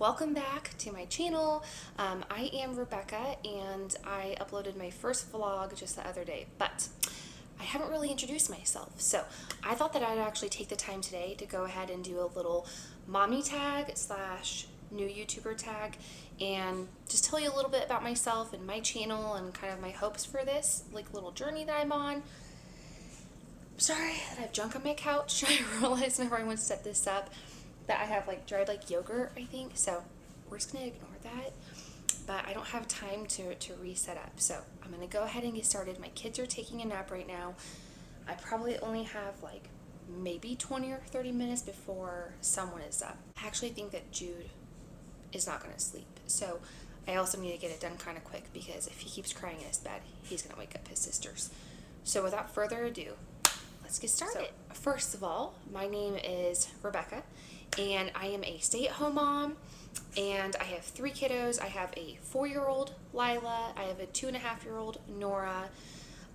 welcome back to my channel. I am Rebecca and I uploaded my first vlog just the other day, but I haven't really introduced myself. So I thought that I'd actually take the time today to go ahead and do a little mommy tag slash new YouTuber tag and just tell you a little bit about myself and my channel and kind of my hopes for this like little journey that I'm on. Sorry that I have junk on my couch. I realized whenever I went to set this up that I have like dried like yogurt, I think, so we're just gonna ignore that. But I don't have time to reset up, so I'm gonna go ahead and get started. My kids are taking a nap right now. I probably only have like maybe 20 or 30 minutes before someone is up. I actually think that Jude is not gonna sleep, so I also need to get it done kind of quick because if he keeps crying in his bed, he's gonna wake up his sisters. So without further ado, let's get started. So, first of all, my name is Rebecca and I am a stay-at-home mom and I have 3 kiddos. I have a 4-year-old Lila, I have a 2.5-year-old Nora,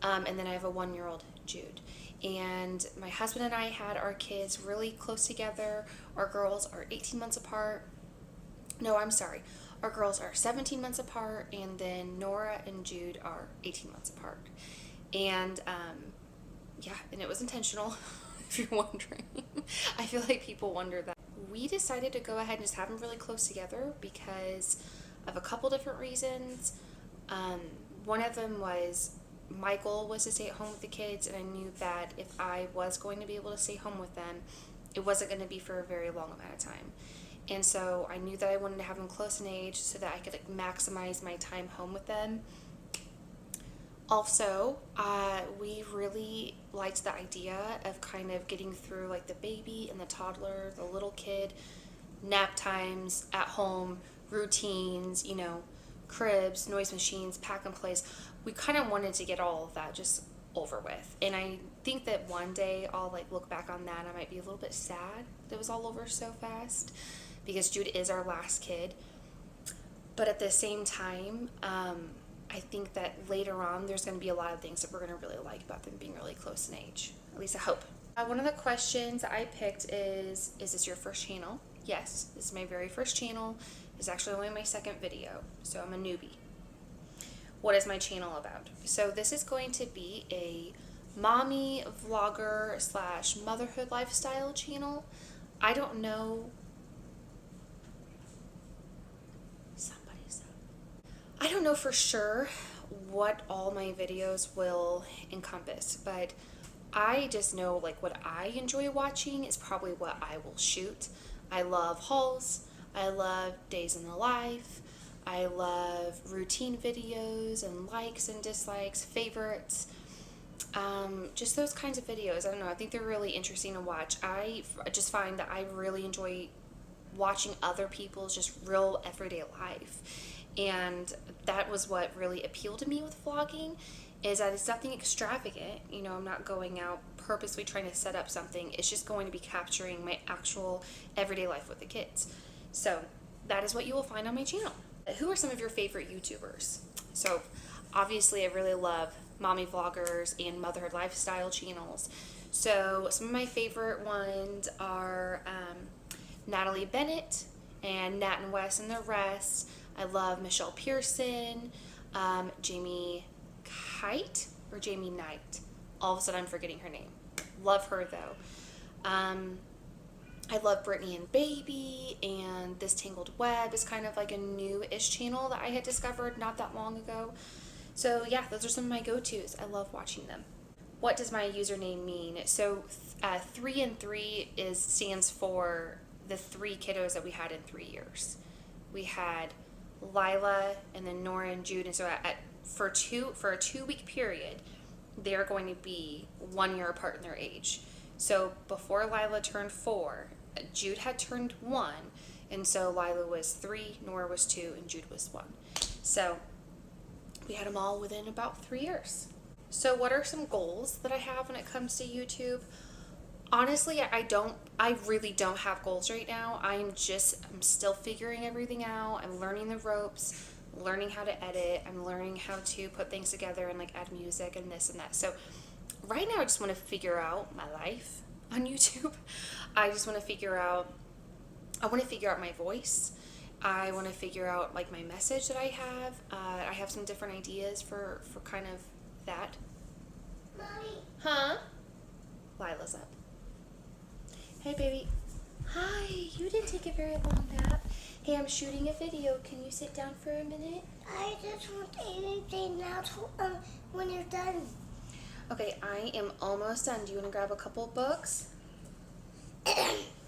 and then I have a 1-year-old Jude. And my husband and I had our kids really close together. Our girls are 18 months apart. No, I'm sorry. Our girls are 17 months apart, and then Nora and Jude are 18 months apart. And yeah, and it was intentional, if you're wondering. I feel like people wonder that. We decided to go ahead and just have them really close together because of a couple different reasons. One of them was my goal was to stay at home with the kids, and I knew that if I was going to be able to stay home with them, it wasn't going to be for a very long amount of time. And so I knew that I wanted to have them close in age so that I could like maximize my time home with them. Also, we really liked the idea of kind of getting through like the baby and the toddler, the little kid, nap times, at home, routines, you know, cribs, noise machines, pack and plays. We kind of wanted to get all of that just over with. And I think that one day I'll like look back on that and I might be a little bit sad that it was all over so fast because Jude is our last kid. But at the same time, I think that later on there's going to be a lot of things that we're going to really like about them being really close in age. At least I hope. One of the questions I picked is this your first channel? Yes, this is my very first channel. It's actually only my second video, so I'm a newbie. What is my channel about? So this is going to be a mommy vlogger slash motherhood lifestyle channel. I don't know. I don't know for sure what all my videos will encompass, but I just know like what I enjoy watching is probably what I will shoot. I love hauls, I love days in the life, I love routine videos and likes and dislikes, favorites, just those kinds of videos. I don't know, I think they're really interesting to watch. I just find that I really enjoy watching other people's just real everyday life. And that was what really appealed to me with vlogging, is that it's nothing extravagant. You know, I'm not going out purposely trying to set up something. It's just going to be capturing my actual everyday life with the kids. So that is what you will find on my channel. Who are some of your favorite YouTubers? So obviously I really love mommy vloggers and motherhood lifestyle channels. So some of my favorite ones are Natalie Bennett and Nat and Wes and the rest. I love Michelle Pearson, Jamie Kite or Jamie Knight. All of a sudden I'm forgetting her name. Love her though. I love Brittany and Baby, and This Tangled Web is kind of like a new-ish channel that I had discovered not that long ago. So yeah, those are some of my go-tos. I love watching them. What does my username mean? So 3 and 3 stands for the 3 kiddos that we had in 3 years. We had Lila and then Nora and Jude, and so for a 2-week period they're going to be 1 year apart in their age. So before Lila turned 4, Jude had turned 1, and so Lila was 3, Nora was 2, and Jude was 1. So we had them all within about 3 years. So what are some goals that I have when it comes to YouTube? Honestly, I really don't have goals right now. I'm still figuring everything out. I'm learning the ropes, learning how to edit. I'm learning how to put things together and like add music and this and that. So right now I just want to figure out my life on YouTube. I just want to figure out my voice. I want to figure out like my message that I have. I have some different ideas for kind of that. Mommy. Huh? Lila's up. Hey, baby. Hi. You didn't take a very long nap. Hey, I'm shooting a video. Can you sit down for a minute? I just want anything now to, when you're done. Okay, I am almost done. Do you want to grab a couple books?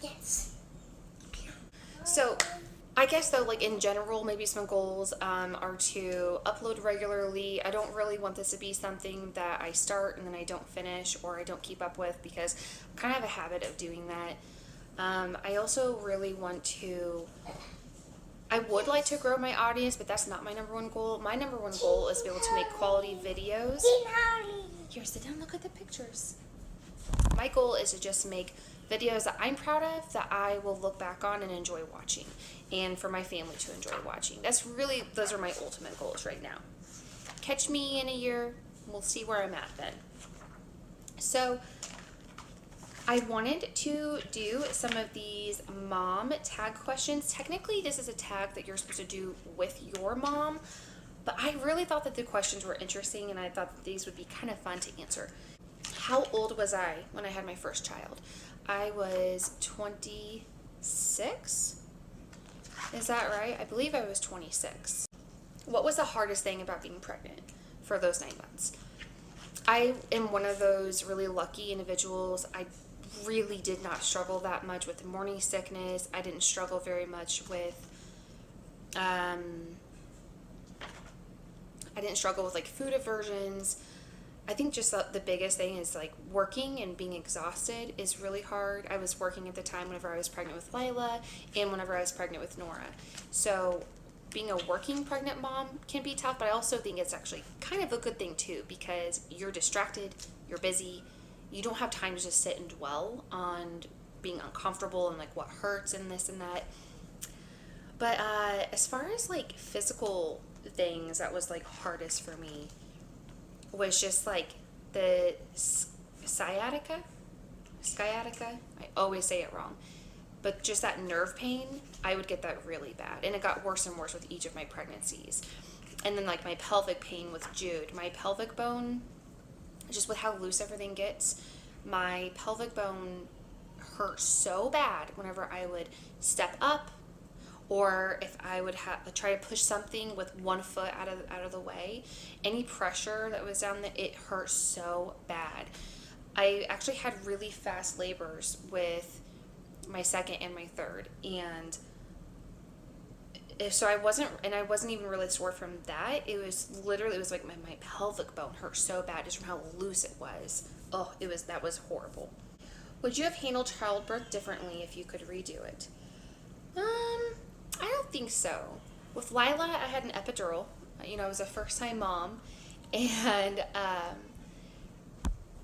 Yes. So, I guess though, like in general, maybe some goals are to upload regularly. I don't really want this to be something that I start and then I don't finish or I don't keep up with, because I kind of have a habit of doing that. I also really want to, I would like to grow my audience, but that's not my number one goal. My number one goal is to be able to make quality videos. Here, sit down, look at the pictures. My goal is to just make videos that I'm proud of, that I will look back on and enjoy watching, and for my family to enjoy watching. Those are my ultimate goals right now. Catch me in a year, we'll see where I'm at then. So I wanted to do some of these mom tag questions. Technically, this is a tag that you're supposed to do with your mom, but I really thought that the questions were interesting and I thought that these would be kind of fun to answer. How old was I when I had my first child? I was 26. Is that right? I believe I was 26. What was the hardest thing about being pregnant for those 9 months? I am one of those really lucky individuals. I really did not struggle that much with morning sickness. I didn't struggle very much with, I didn't struggle with like food aversions. I think just the biggest thing is like working and being exhausted is really hard. I was working at the time whenever I was pregnant with Lila and whenever I was pregnant with Nora. So being a working pregnant mom can be tough, but I also think it's actually kind of a good thing too, because you're distracted, you're busy, you don't have time to just sit and dwell on being uncomfortable and like what hurts and this and that. But as far as like physical things that was like hardest for me was just like the sciatica. I always say it wrong. But just that nerve pain, I would get that really bad. And it got worse and worse with each of my pregnancies. And then like my pelvic pain with Jude. My pelvic bone, just with how loose everything gets, my pelvic bone hurt so bad whenever I would step up, or if I would try to push something with one foot out of the way, any pressure that was down there, it hurt so bad. I actually had really fast labors with my second and my third, and so I wasn't even really sore from that. It was like my pelvic bone hurt so bad just from how loose it was. That was horrible. Would you have handled childbirth differently if you could redo it? I don't think so. With Lila, I had an epidural. I was a first-time mom, and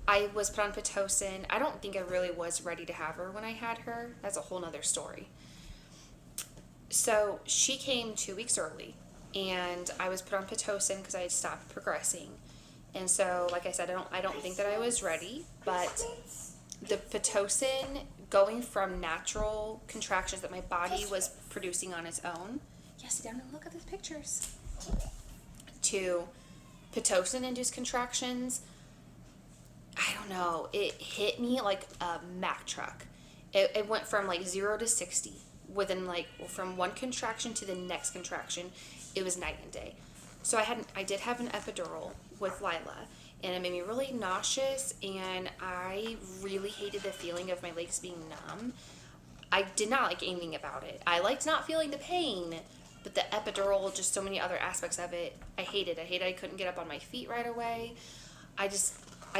I was put on Pitocin. I don't think I really was ready to have her when I had her. That's a whole nother story. So she came 2 weeks early, and I was put on Pitocin because I had stopped progressing. And so, like I said, I don't think that I was ready, but the Pitocin, going from natural contractions that my body was producing on its own, sit down and look at these pictures, to Pitocin-induced contractions, I don't know, it hit me like a Mack truck. It went from like 0 to 60 within from one contraction to the next contraction. It was night and day. So I did have an epidural with Lila, and it made me really nauseous, and I really hated the feeling of my legs being numb. I did not like anything about it. I liked not feeling the pain, but the epidural, just so many other aspects of it, I hated. I couldn't get up on my feet right away. I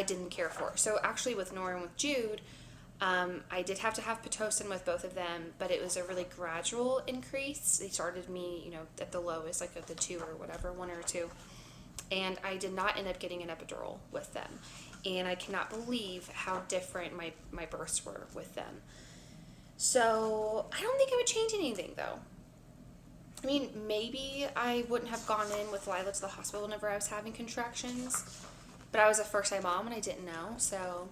didn't care for it. So actually with Nora and with Jude, I did have to have Pitocin with both of them, but it was a really gradual increase. They started me, at the lowest, like at the 2 or whatever, 1 or 2. And I did not end up getting an epidural with them. And I cannot believe how different my births were with them. So I don't think I would change anything, though. I mean, maybe I wouldn't have gone in with Lila to the hospital whenever I was having contractions, but I was a first-time mom and I didn't know, so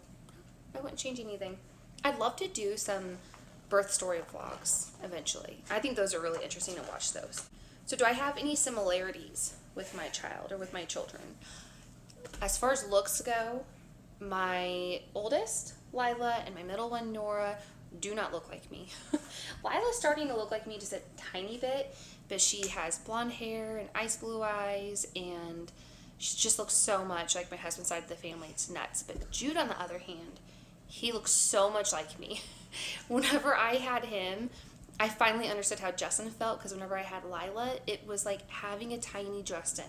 I wouldn't change anything. I'd love to do some birth story vlogs eventually. I think those are really interesting to watch those. So do I have any similarities with my child or with my children? As far as looks go, my oldest, Lila, and my middle one, Nora, do not look like me. Lila's starting to look like me just a tiny bit, but she has blonde hair and ice blue eyes, and she just looks so much like my husband's side of the family. It's nuts. But Jude, on the other hand, he looks so much like me. Whenever I had him, I finally understood how Justin felt, because whenever I had Lila, it was like having a tiny Justin.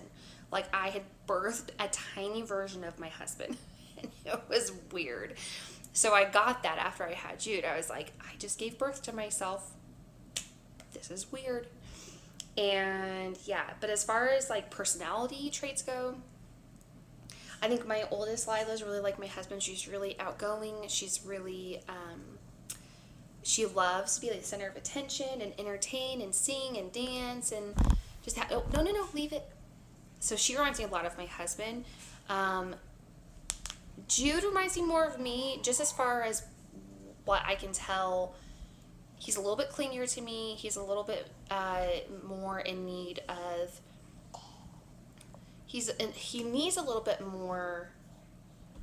Like I had birthed a tiny version of my husband. And it was weird. So I got that after I had Jude. I was like, I just gave birth to myself. This is weird. And yeah, but as far as like personality traits go, I think my oldest Lila is really like my husband. She's really outgoing. She's really, she loves to be like the center of attention and entertain and sing and dance and just oh, no, leave it. So she reminds me a lot of my husband. Jude reminds me more of me, just as far as what I can tell. He's a little bit clingier to me. He's a little bit more in need of. He needs a little bit more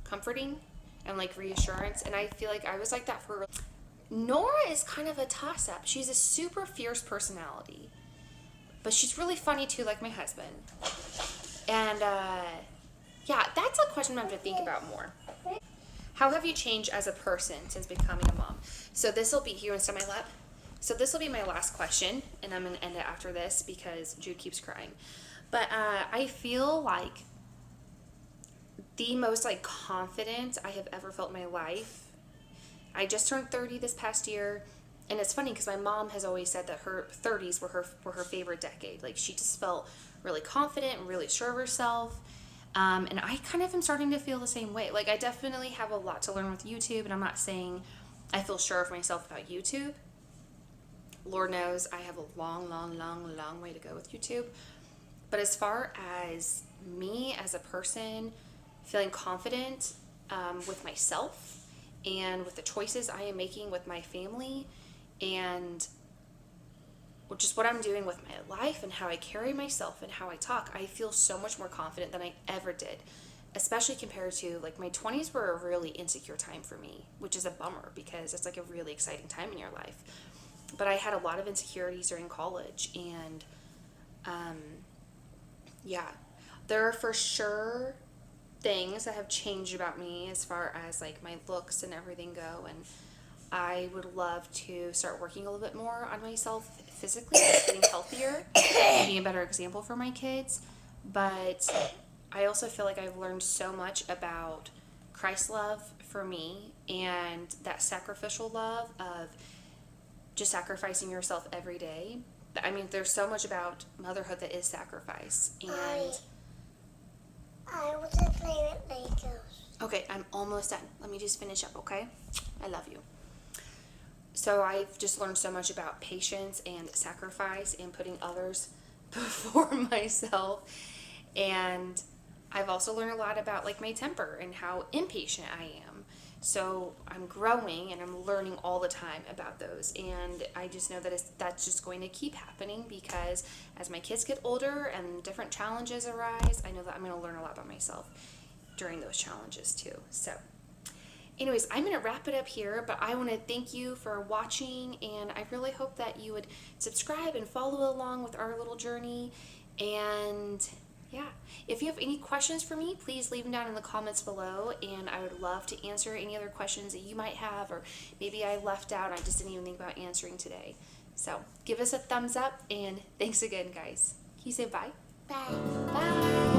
comforting and like reassurance. And I feel like I was like that for. Nora is kind of a toss-up. She's a super fierce personality, but she's really funny too, like my husband. And yeah, that's a question I'm going to think about more. How have you changed as a person since becoming a mom? So this will be, here in my lap. So this will be my last question, and I'm going to end it after this because Jude keeps crying. But I feel like the most like confident I have ever felt in my life. I just turned 30 this past year, and it's funny because my mom has always said that her 30s were her favorite decade. Like she just felt really confident and really sure of herself. And I kind of am starting to feel the same way. Like I definitely have a lot to learn with YouTube, and I'm not saying I feel sure of myself about YouTube. Lord knows I have a long way to go with YouTube. But as far as me as a person feeling confident with myself and with the choices I am making with my family and just what I'm doing with my life and how I carry myself and how I talk, I feel so much more confident than I ever did, especially compared to like my 20s were a really insecure time for me, which is a bummer because it's like a really exciting time in your life. But I had a lot of insecurities during college, and yeah, there are for sure things that have changed about me as far as like my looks and everything go, and I would love to start working a little bit more on myself physically, getting healthier, being a better example for my kids. But I also feel like I've learned so much about Christ's love for me and that sacrificial love of just sacrificing yourself every day. I mean, there's so much about motherhood that is sacrifice. And I want to play with Legos. Okay, I'm almost done. Let me just finish up, okay? I love you. So I've just learned so much about patience and sacrifice and putting others before myself. And I've also learned a lot about like my temper and how impatient I am. So I'm growing and I'm learning all the time about those. And I just know that that's just going to keep happening because as my kids get older and different challenges arise, I know that I'm going to learn a lot about myself during those challenges too. So anyways, I'm going to wrap it up here, but I want to thank you for watching, and I really hope that you would subscribe and follow along with our little journey. And yeah, if you have any questions for me, please leave them down in the comments below, and I would love to answer any other questions that you might have, or maybe I left out, I just didn't even think about answering today. So give us a thumbs up, and thanks again, guys. Can you say bye? Bye. Bye.